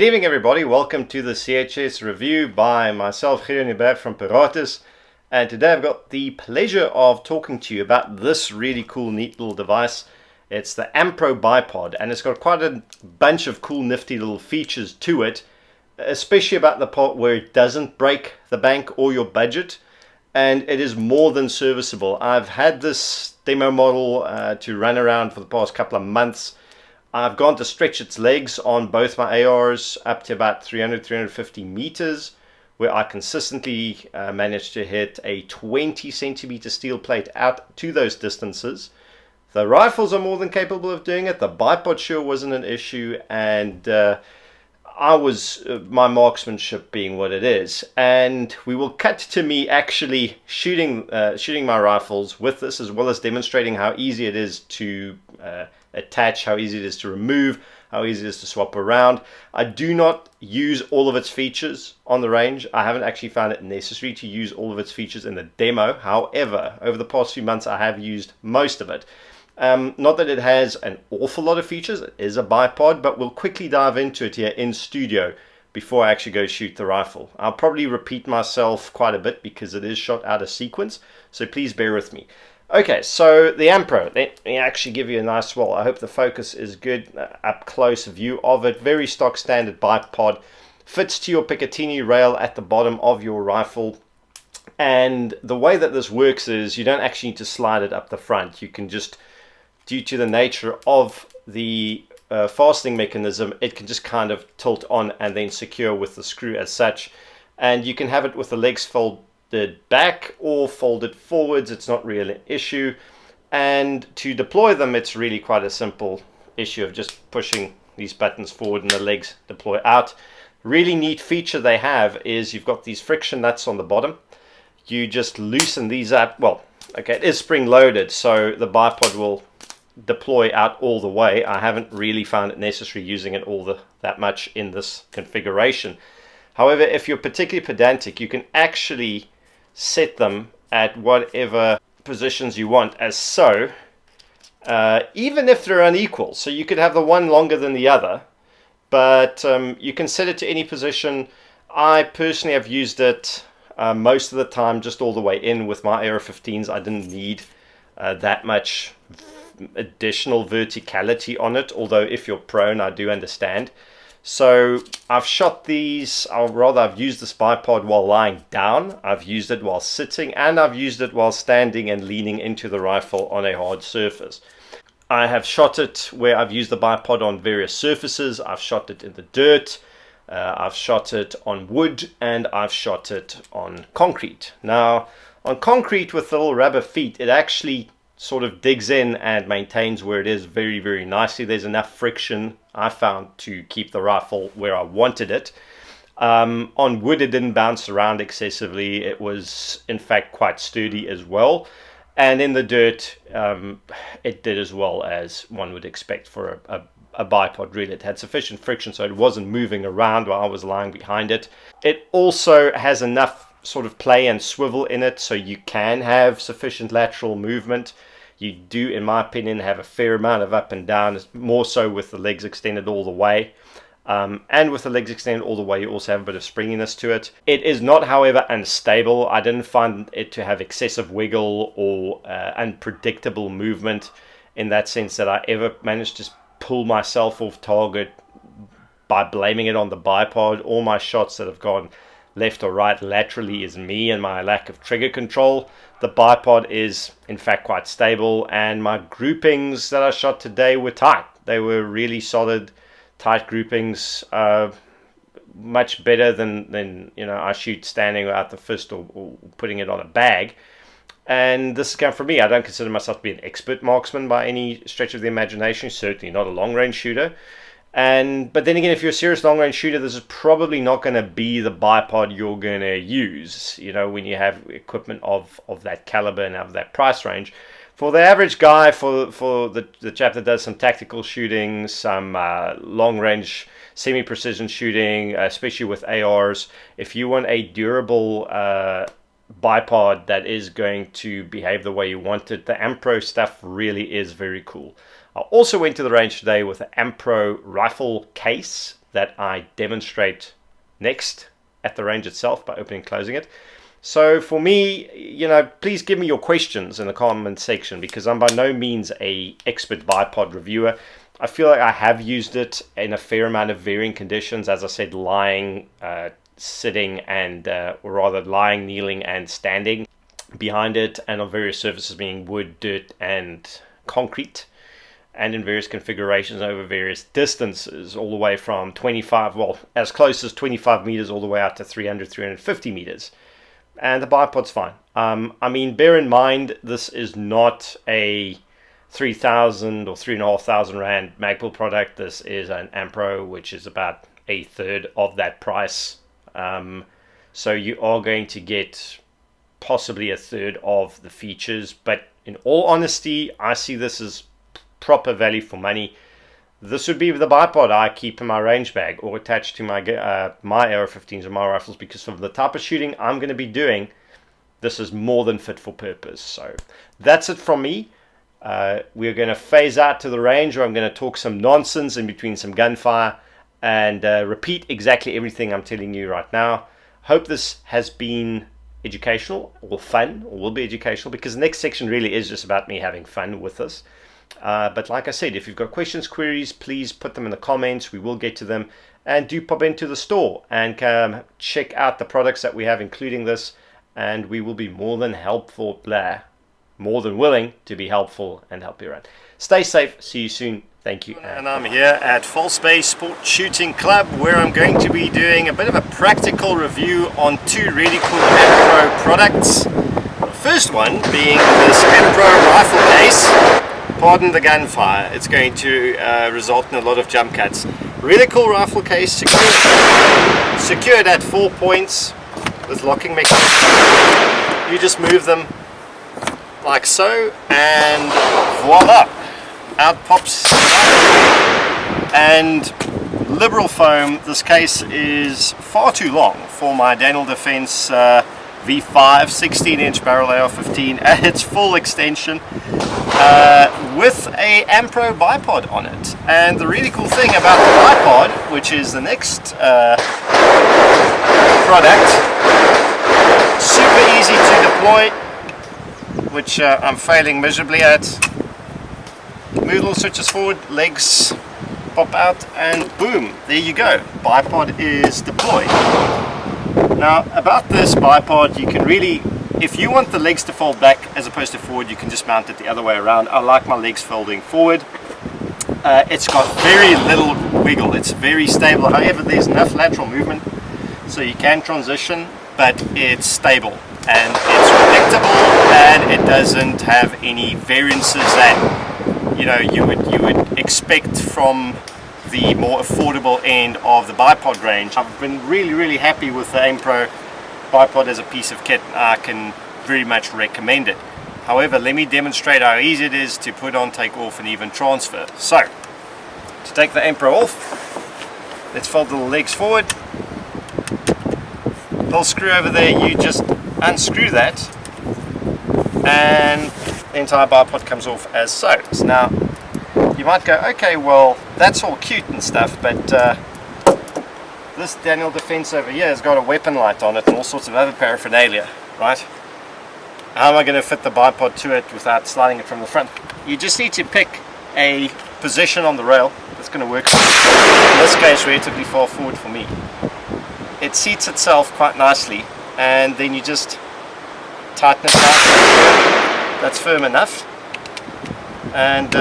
Good evening, everybody. Welcome to the CHS review by myself, Gideon from Pirates. And today I've got the pleasure of talking to you about this really cool, neat little device. It's the AMPRO Bipod, and it's got quite a bunch of cool, nifty little features to it, especially about the part where it doesn't break the bank or your budget, and it is more than serviceable. I've had this demo model to run around for the past couple of months. I've gone to stretch its legs on both my ARs up to about 300-350 meters, where I consistently managed to hit a 20 centimeter steel plate out to those distances. The rifles are more than capable of doing it. The bipod sure wasn't an issue, and my marksmanship being what it is. And we will cut to me actually shooting my rifles with this, as well as demonstrating how easy it is to attach, how easy it is to remove, how easy it is to swap around. I do not use all of its features on the range. I haven't actually found it necessary to use all of its features in the demo. However, over the past few months I have used most of it. Not that it has an awful lot of features. It is a bipod, but we'll quickly dive into it here in studio before I actually go shoot the rifle. I'll probably repeat myself quite a bit because it is shot out of sequence, so please bear with me. Okay, so the AMPRO, let me actually give you a nice swirl. I hope the focus is good, up close view of it. Very stock standard bipod, fits to your Picatinny rail at the bottom of your rifle. And the way that this works is you don't actually need to slide it up the front. You can just, due to the nature of the fastening mechanism, it can just kind of tilt on and then secure with the screw as such. And you can have it with the legs folded back or folded forwards. It's not really an issue. And to deploy them, it's really quite a simple issue of just pushing these buttons forward and the legs deploy out. Really neat feature they have is you've got these friction nuts on the bottom. You just loosen these up. Well, okay, it is spring loaded, so the bipod will deploy out all the way. I haven't really found it necessary using it that much in this configuration. However, if you're particularly pedantic, you can actually set them at whatever positions you want, as so, even if they're unequal. So you could have the one longer than the other, but you can set it to any position. I personally have used it most of the time just all the way in with my AR-15s. I didn't need that much additional verticality on it, although if you're prone, I do understand. So I've shot these, or rather I've used this bipod while lying down, I've used it while sitting, and I've used it while standing and leaning into the rifle on a hard surface. I have shot it where I've used the bipod on various surfaces. I've shot it in the dirt, I've shot it on wood, and I've shot it on concrete. Now, on concrete with the little rubber feet, it actually sort of digs in and maintains where it is very, very nicely. There's enough friction, I found, to keep the rifle where I wanted it. On wood, it didn't bounce around excessively. It was, in fact, quite sturdy as well. And in the dirt, it did as well as one would expect for a bipod, really. It had sufficient friction, so it wasn't moving around while I was lying behind it. It also has enough sort of play and swivel in it, so you can have sufficient lateral movement. You do, in my opinion, have a fair amount of up and down, more so with the legs extended all the way. And with the legs extended all the way, you also have a bit of springiness to it. It is not, however, unstable. I didn't find it to have excessive wiggle or unpredictable movement in that sense that I ever managed to pull myself off target by blaming it on the bipod. All my shots that have gone left or right laterally is me and my lack of trigger control. The bipod is in fact quite stable, and my groupings that I shot today were tight. They were really solid, tight groupings, much better than I shoot standing without the fist or putting it on a bag. And this is coming from me. I don't consider myself to be an expert marksman by any stretch of the imagination, certainly not a long range shooter. But then again, if you're a serious long-range shooter, this is probably not going to be the bipod you're going to use, when you have equipment of that caliber and of that price range. For the average guy, for the chap that does some tactical shooting, some long-range semi-precision shooting, especially with ARs, if you want a durable bipod that is going to behave the way you want it. The AMPRO stuff really is very cool. I also went to the range today with the AMPRO rifle case that I demonstrate next at the range itself by opening and closing it. So for me, please give me your questions in the comment section, because I'm by no means an expert bipod reviewer. I feel like I have used it in a fair amount of varying conditions, as I said, lying, sitting, and or rather lying, kneeling, and standing behind it, and on various surfaces being wood, dirt, and concrete, and in various configurations over various distances, all the way from 25, well, as close as 25 meters all the way out to 300, 350 meters. And the bipod's fine. I mean, bear in mind, this is not a 3,000 or 3,500 Rand Magpul product. This is an AMPRO, which is about a third of that price. So you are going to get possibly a third of the features. But in all honesty, I see this as proper value for money. This would be the bipod I keep in my range bag or attached to my AR-15s or my rifles, because for the type of shooting I'm going to be doing, this is more than fit for purpose. So that's it from me. We're going to phase out to the range, where I'm going to talk some nonsense in between some gunfire and repeat exactly everything I'm telling you right now. Hope this has been educational or fun, or will be educational, because the next section really is just about me having fun with this. But like I said, if you've got questions, queries, please put them in the comments. We will get to them. And do pop into the store and check out the products that we have, including this. And we will be more than willing to be helpful and help you around. Stay safe. See you soon. Thank you. And I'm here at False Bay Sport Shooting Club, where I'm going to be doing a bit of a practical review on two really cool AMPRO products. The first one being this AMPRO rifle case. Pardon the gunfire, it's going to result in a lot of jump cuts. Really cool rifle case, secured at 4 points with locking mechanism. You just move them like so, and voila, out pops. And liberal foam, this case is far too long for my Daniel Defense V5 16-inch barrel AR-15 at its full extension, with a AMPRO bipod on it. And the really cool thing about the bipod, which is the next product, super easy to deploy, which I'm failing miserably at. Move little switches forward, legs pop out, and boom, there you go, bipod is deployed. Now about this bipod, you can really, if you want the legs to fold back as opposed to forward, you can just mount it the other way around. I like my legs folding forward. It's got very little wiggle, it's very stable. However, there's enough lateral movement so you can transition, but it's stable and it's predictable, and it doesn't have any variances that you would expect from the more affordable end of the bipod range. I've been really happy with the AMPRO bipod as a piece of kit. I can very much recommend it. However, let me demonstrate how easy it is to put on, take off, and even transfer. So, to take the AMPRO off, let's fold the legs forward. Little screw over there, you just unscrew that, and the entire bipod comes off as so. Now, you might go, okay, well, that's all cute and stuff, but this Daniel Defense over here has got a weapon light on it and all sorts of other paraphernalia, right? How am I going to fit the bipod to it without sliding it from the front? You just need to pick a position on the rail that's going to work. In this case, relatively far forward for me. It seats itself quite nicely, and then you just tighten it out. That's firm enough. And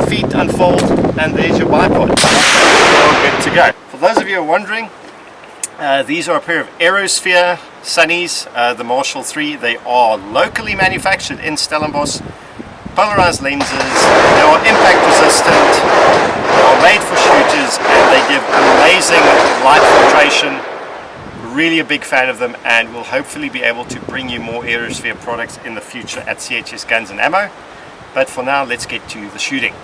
feet unfold, and there's your bipod. You're good to go. For those of you who are wondering, these are a pair of Aerosphere Sunnies, the Marshall 3. They are locally manufactured in Stellenbosch. Polarized lenses, they are impact resistant, they are made for shooters, and they give amazing light filtration. Really a big fan of them, and will hopefully be able to bring you more Aerosphere products in the future at CHS Guns and Ammo. But for now, let's get to the shooting.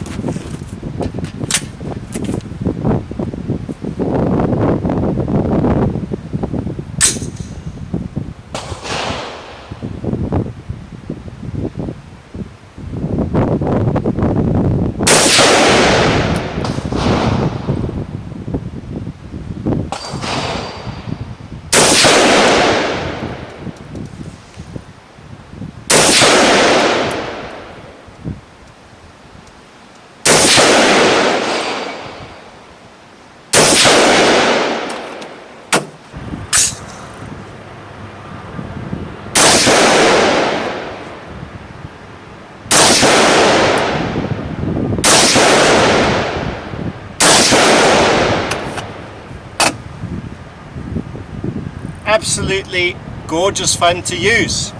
absolutely gorgeous fun to use.